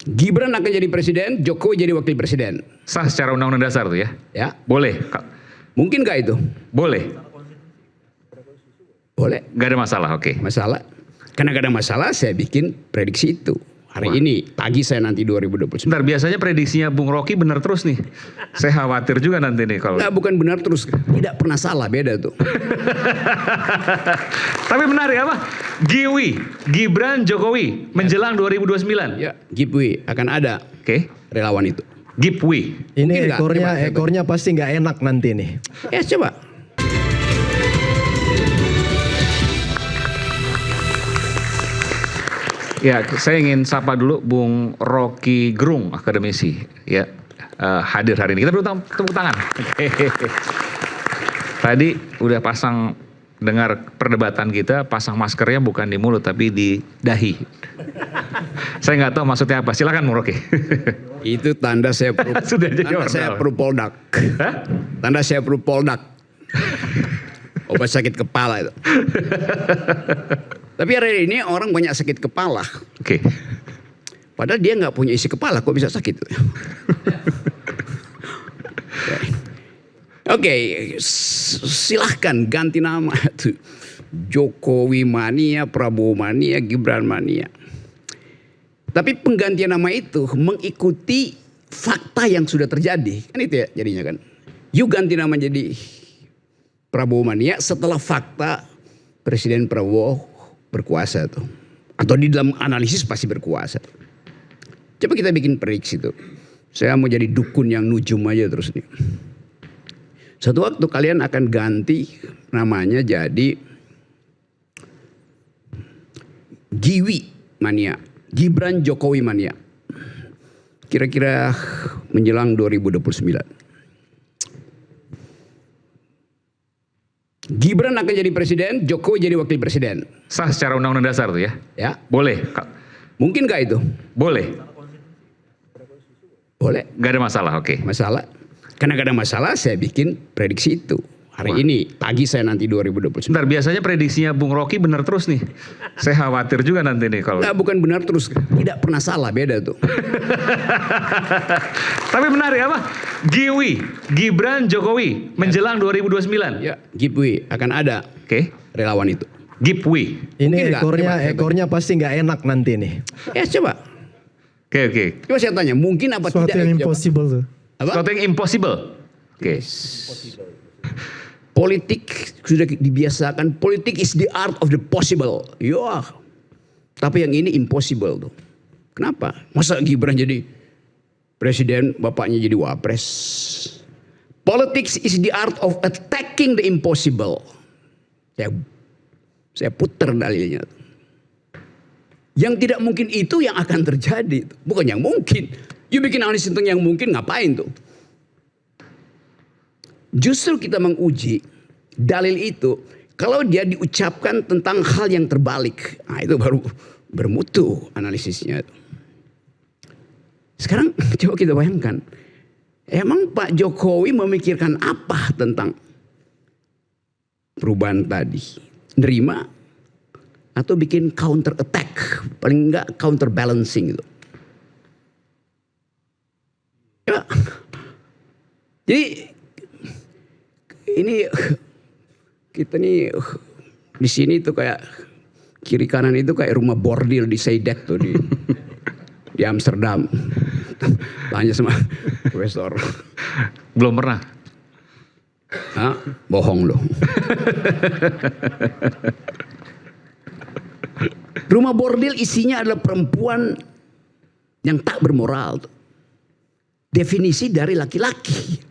Gibran akan jadi presiden, Jokowi jadi wakil presiden. Sah secara undang-undang dasar tuh ya? Ya. Boleh? Mungkin nggak itu? Boleh? Boleh. Gak ada masalah, oke. Masalah. Karena gak ada masalah saya bikin prediksi itu. Hari ini, pagi saya nanti 2029. Bentar, biasanya prediksinya Bung Rocky benar terus nih. Saya khawatir juga nanti nih kalau... Nggak, bukan benar terus. Tidak pernah salah, beda tuh. Tapi menarik apa? Gibran Jokowi menjelang 2029. Ya, Gipwi akan ada relawan itu. Gipwi. Ini ekornya pasti nggak enak nanti nih. Ya coba. Ya, saya ingin sapa dulu Bung Rocky Gerung, akademisi. Ya, hadir hari ini. Kita tepuk tangan. Tadi udah pasang, dengar perdebatan kita, pasang maskernya bukan di mulut tapi di dahi. Saya nggak tahu maksudnya apa. Silakan Bung Rocky. Itu tanda saya Propoldak. Tanda saya Propoldak. Obat sakit kepala itu. Tapi hari ini orang banyak sakit kepala. Oke. Padahal dia nggak punya isi kepala, kok bisa sakit? Oke, silahkan ganti nama tuh. Jokowi mania, Prabowo mania, Gibran mania. Tapi penggantian nama itu mengikuti fakta yang sudah terjadi. Kan itu ya jadinya kan. Yuk ganti nama jadi Prabowo mania setelah fakta Presiden Prabowo berkuasa tuh. Atau di dalam analisis pasti berkuasa. Coba kita bikin prediksi tuh. Saya mau jadi dukun yang nujum aja terus nih. Satu waktu kalian akan ganti namanya jadi Giwi mania. Gibran Jokowi mania. Kira-kira menjelang 2029. Gibran akan jadi presiden, Jokowi jadi wakil presiden. Sah secara undang-undang dasar tuh ya? Ya. Boleh? Mungkin nggak itu? Boleh? Boleh. Gak ada masalah, oke. Masalah. Karena gak ada masalah saya bikin prediksi itu. Hari ini, pagi saya nanti 2029. Bentar, biasanya prediksinya Bung Rocky benar terus nih. Saya khawatir juga nanti nih kalau... Nggak, bukan benar terus. Tidak pernah salah, beda tuh. Tapi menarik apa? Gibran Jokowi menjelang 2029. Ya, Gipwi akan ada relawan itu. Gipwi. Ini ekornya pasti nggak enak nanti nih. Ya coba. Oke. Coba saya tanya, mungkin apa suatu tidak? Yang impossible tuh. Apa? Suatu yang impossible. Oke. Politik sudah dibiasakan, politik is the art of the possible. Ya. Tapi yang ini impossible tuh. Kenapa? Masa Gibran jadi presiden, bapaknya jadi wapres? Politics is the art of attacking the impossible. Saya putar dalilnya. Yang tidak mungkin itu yang akan terjadi. Bukan yang mungkin. You bikin analisis tentang yang mungkin, ngapain tuh? Justru kita menguji dalil itu kalau dia diucapkan tentang hal yang terbalik. Nah, itu baru bermutu analisisnya. Sekarang coba kita bayangkan. Emang Pak Jokowi memikirkan apa tentang perubahan tadi? Nerima atau bikin counter attack? Paling enggak counter balancing gitu. Ya. Jadi ini kita nih di sini tuh kayak kiri kanan itu kayak rumah bordil di Seidek tuh di Amsterdam. Tanya sama profesor. Belum pernah. Hah? Bohong loh. Rumah bordil isinya adalah perempuan yang tak bermoral. Definisi dari laki-laki.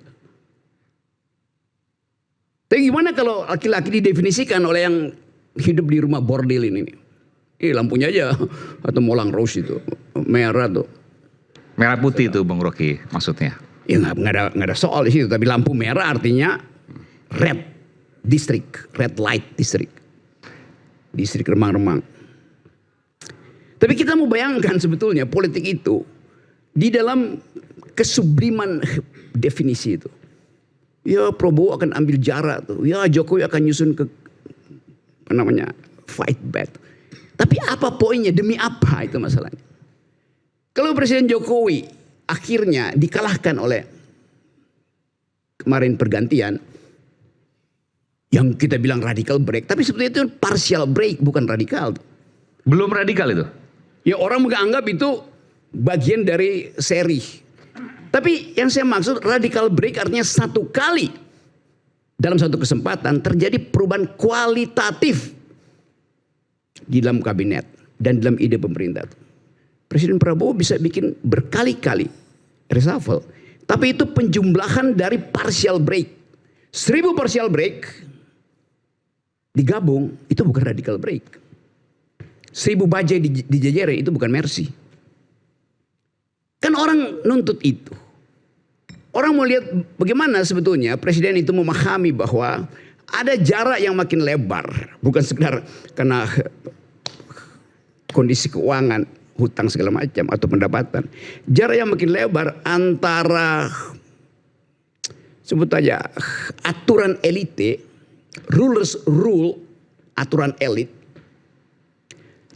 Tapi gimana kalau laki-laki didefinisikan oleh yang hidup di rumah bordil ini? Lampunya aja atau Moulin Rouge itu merah tuh. Merah putih itu Bung Rocky maksudnya. Ya nggak ada soal di situ. Tapi lampu merah artinya red district, red light district, distrik remang-remang. Tapi kita mau bayangkan sebetulnya politik itu di dalam kesubliman definisi itu. Ya Prabowo akan ambil jarak tuh. Ya Jokowi akan nyusun ke fight back. Tapi apa poinnya? Demi apa itu masalahnya? Kalau Kalau Presiden Jokowi akhirnya dikalahkan oleh kemarin pergantian, yang kita bilang radical break, tapi sebetulnya itu partial break, bukan radikal. Belum radikal itu. Ya orang menganggap itu bagian dari seri. Tapi yang saya maksud radical break artinya satu kali dalam satu kesempatan terjadi perubahan kualitatif di dalam kabinet dan dalam ide pemerintah. Presiden Prabowo bisa bikin berkali-kali reshuffle. Tapi itu penjumlahan dari partial break. 1000 partial break digabung itu bukan radical break. 1000 bajai dijejere itu bukan mercy. Kan orang nuntut itu. Orang mau lihat bagaimana sebetulnya presiden itu memahami bahwa ada jarak yang makin lebar. Bukan sekedar karena kondisi keuangan, hutang segala macam atau pendapatan. Jarak yang makin lebar antara sebut aja aturan elite, rulers rule, aturan elit,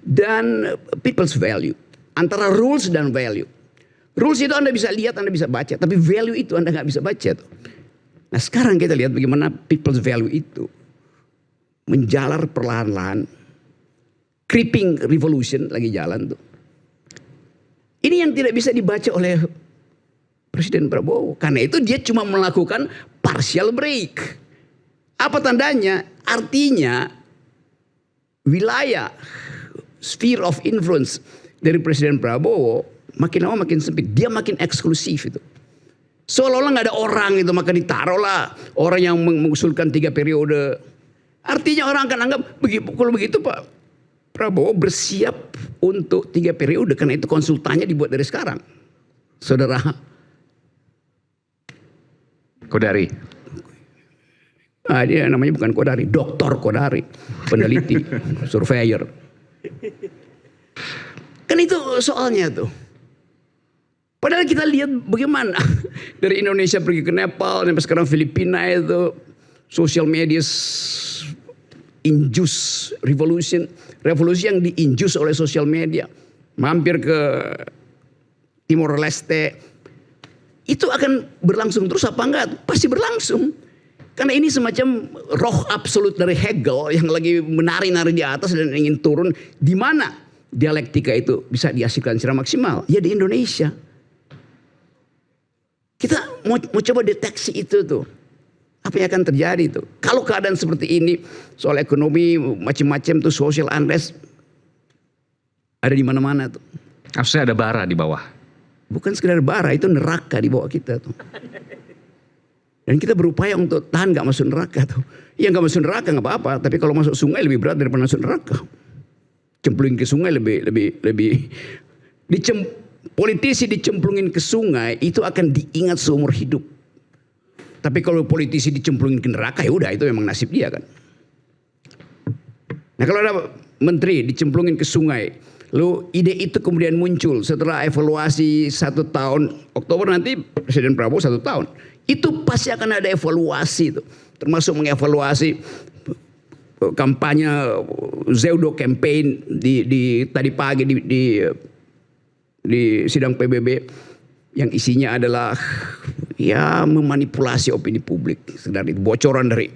dan people's value. Antara rules dan value. Rules itu Anda bisa lihat, Anda bisa baca. Tapi value itu Anda nggak bisa baca. Nah sekarang kita lihat bagaimana people's value itu menjalar perlahan-lahan. Creeping revolution lagi jalan tuh. Ini yang tidak bisa dibaca oleh Presiden Prabowo. Karena itu dia cuma melakukan partial break. Apa tandanya? Artinya wilayah sphere of influence dari Presiden Prabowo makin lama makin sempit. Dia makin eksklusif itu. Seolah-olah gak ada orang itu, maka ditaruhlah orang yang mengusulkan 3 periode. Artinya orang akan anggap kalau begitu Pak Prabowo bersiap untuk 3 periode. Karena itu konsultannya dibuat dari sekarang. Saudara Kodari. Dia namanya bukan Kodari, Dr. Kodari, peneliti, surveyor. Kan itu soalnya tuh. Padahal kita lihat bagaimana dari Indonesia pergi ke Nepal sampai sekarang Filipina itu social media induce revolusi yang diinjus oleh social media. Mampir ke Timor Leste itu akan berlangsung terus apa enggak? Pasti berlangsung. Karena ini semacam roh absolut dari Hegel yang lagi menari-nari di atas dan ingin turun. Di mana dialektika itu bisa dihasilkan secara maksimal? Ya di Indonesia. Kita mau coba deteksi itu tuh. Apa yang akan terjadi tuh? Kalau keadaan seperti ini, soal ekonomi macam-macam tuh, social unrest ada di mana-mana tuh. Harusnya ada bara di bawah. Bukan sekedar bara, itu neraka di bawah kita tuh. Dan kita berupaya untuk tahan gak masuk neraka tuh. Ya gak masuk neraka gak apa-apa, tapi kalau masuk sungai lebih berat daripada masuk neraka. Cemplungin ke sungai lebih politisi dicemplungin ke sungai itu akan diingat seumur hidup. Tapi kalau politisi dicemplungin ke neraka ya udah itu memang nasib dia kan. Nah kalau ada menteri dicemplungin ke sungai, lalu ide itu kemudian muncul setelah evaluasi 1 tahun, Oktober nanti Presiden Prabowo 1 tahun. Itu pasti akan ada evaluasi itu, termasuk mengevaluasi kampanye pseudo campaign di tadi pagi di sidang PBB yang isinya adalah ya memanipulasi opini publik. Sekedar itu bocoran dari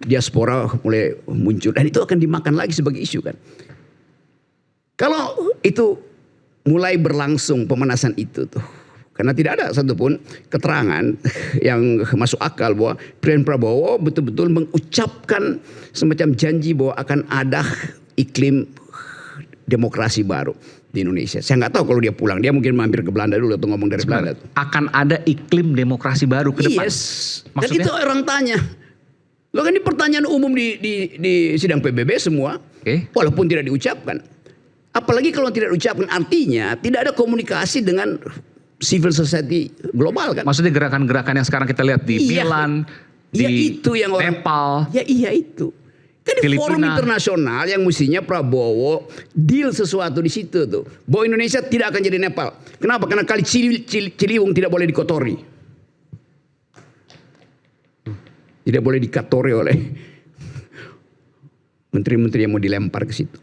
diaspora mulai muncul dan itu akan dimakan lagi sebagai isu kan. Kalau itu mulai berlangsung pemanasan itu tuh, karena tidak ada satupun keterangan yang masuk akal bahwa Presiden Prabowo betul-betul mengucapkan semacam janji bahwa akan ada iklim demokrasi baru di Indonesia. Saya nggak tahu kalau dia pulang, dia mungkin mampir ke Belanda dulu atau ngomong dari Belanda. Akan ada iklim demokrasi baru ke depan. Yes. Maksudnya? Dan itu orang tanya. Lo kan ini pertanyaan umum di sidang PBB semua, walaupun tidak diucapkan. Apalagi kalau tidak diucapkan artinya tidak ada komunikasi dengan civil society global kan. Maksudnya gerakan-gerakan yang sekarang kita lihat di Milan, di itu yang Nepal. Ya iya itu. Kan di forum internasional yang mestinya Prabowo deal sesuatu di situ tuh. Bahwa Indonesia tidak akan jadi Nepal. Kenapa? Karena kali Ciliwung tidak boleh dikotori. Tidak boleh dikotori oleh menteri-menteri yang mau dilempar ke situ.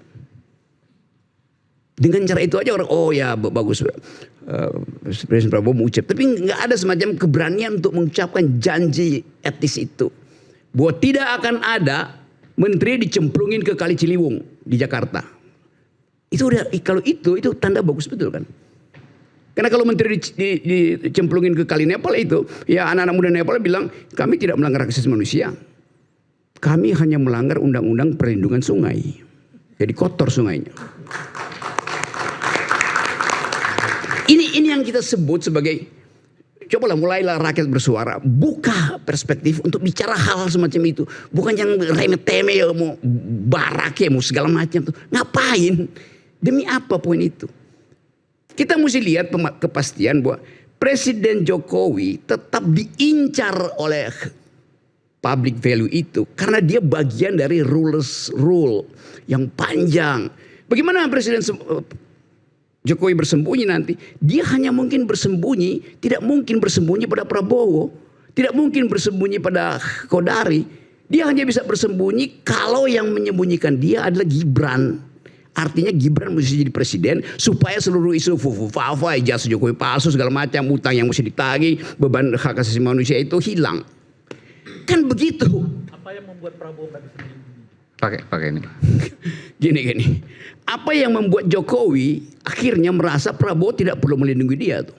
Dengan cara itu aja orang, oh ya bagus, Presiden Prabowo mengucap. Tapi nggak ada semacam keberanian untuk mengucapkan janji etis itu. Bahwa tidak akan ada menteri dicemplungin ke Kali Ciliwung di Jakarta. Itu udah, kalau itu tanda bagus betul kan. Karena kalau menteri dicemplungin ke Kali Nepal itu, ya anak-anak muda Nepal bilang, kami tidak melanggar hak asasi manusia. Kami hanya melanggar undang-undang perlindungan sungai. Jadi kotor sungainya. Ini yang kita sebut sebagai, cobalah mulailah rakyat bersuara, buka perspektif untuk bicara hal semacam itu. Bukan yang remeh-temeh, ya, mau barak ya, mau segala macam tuh. Ngapain? Demi apa poin itu? Kita mesti lihat kepastian bahwa Presiden Jokowi tetap diincar oleh public value itu karena dia bagian dari rule yang panjang. Bagaimana Presiden Jokowi bersembunyi nanti? Dia hanya mungkin bersembunyi, tidak mungkin bersembunyi pada Prabowo, tidak mungkin bersembunyi pada Kodari. Dia hanya bisa bersembunyi kalau yang menyembunyikan dia adalah Gibran. Artinya Gibran mesti jadi presiden supaya seluruh isu fufu-fafa, ijazah Jokowi palsu segala macam, utang yang mesti ditagih, beban hak asasi manusia itu hilang. Kan begitu. Apa yang membuat Prabowo nggak bisa melindungi? Pakai ini. Gini. Apa yang membuat Jokowi akhirnya merasa Prabowo tidak perlu melindungi dia tuh?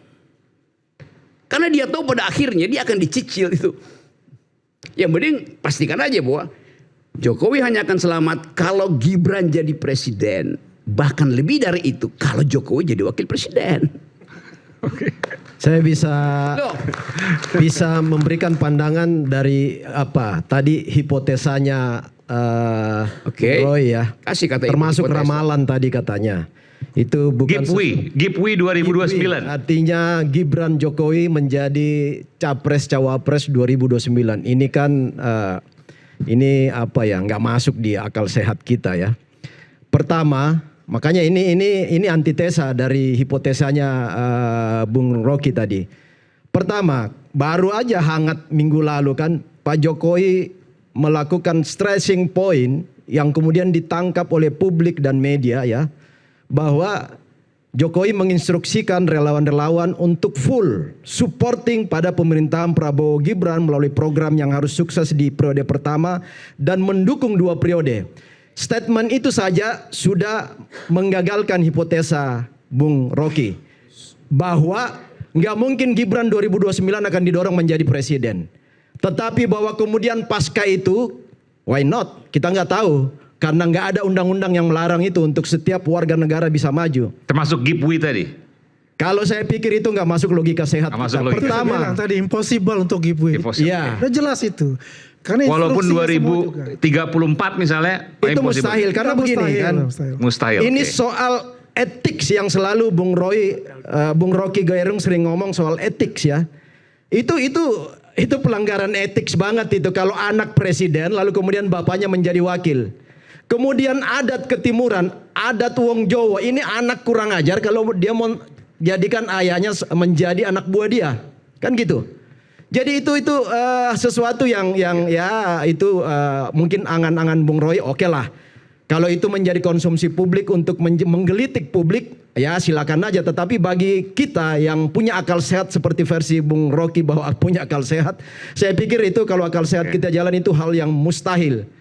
Karena dia tahu pada akhirnya dia akan dicicil itu. Yang penting pastikan aja bahwa Jokowi hanya akan selamat kalau Gibran jadi presiden. Bahkan lebih dari itu kalau Jokowi jadi wakil presiden. Oke. Saya bisa memberikan pandangan dari apa tadi hipotesanya Roy ya. Kasih kata termasuk hipotesa. Ramalan tadi katanya. Itu bukan Gipwi 2029. Artinya Gibran Jokowi menjadi cawapres 2029. Ini kan ini apa ya, nggak masuk di akal sehat kita ya. Pertama, makanya ini antitesa dari hipotesanya Bung Rocky tadi. Pertama, baru aja hangat minggu lalu kan Pak Jokowi melakukan stressing point yang kemudian ditangkap oleh publik dan media ya, bahwa Jokowi menginstruksikan relawan-relawan untuk full supporting pada pemerintahan Prabowo Gibran melalui program yang harus sukses di periode pertama dan mendukung 2 periode. Statement itu saja sudah menggagalkan hipotesa Bung Rocky bahwa nggak mungkin Gibran 2029 akan didorong menjadi presiden. Tetapi bahwa kemudian pasca itu, why not? Kita nggak tahu. Karena nggak ada undang-undang yang melarang itu untuk setiap warga negara bisa maju. Termasuk Gipwi tadi. Kalau saya pikir itu nggak masuk logika sehat. Nggak masuk logika. Pertama, Bilang tadi impossible untuk Gipwi. iya. Udah jelas itu. Karena Walaupun instruksinya semua 2034 misalnya Itu impossible. mustahil karena begini kan. Mustahil. Ini oke. soal etik yang selalu Bung Rocky Gerung sering ngomong soal etik ya. Itu pelanggaran etik banget itu kalau anak presiden lalu kemudian bapaknya menjadi wakil. Kemudian adat ketimuran, adat wong Jawa, ini anak kurang ajar kalau dia mau jadikan ayahnya menjadi anak buah dia. Kan gitu. Jadi itu sesuatu yang ya itu mungkin angan-angan Bung Roy oke lah. Kalau itu menjadi konsumsi publik untuk menggelitik publik, ya silakan aja. Tetapi bagi kita yang punya akal sehat seperti versi Bung Rocky bahwa punya akal sehat, saya pikir itu kalau akal sehat kita jalan itu hal yang mustahil.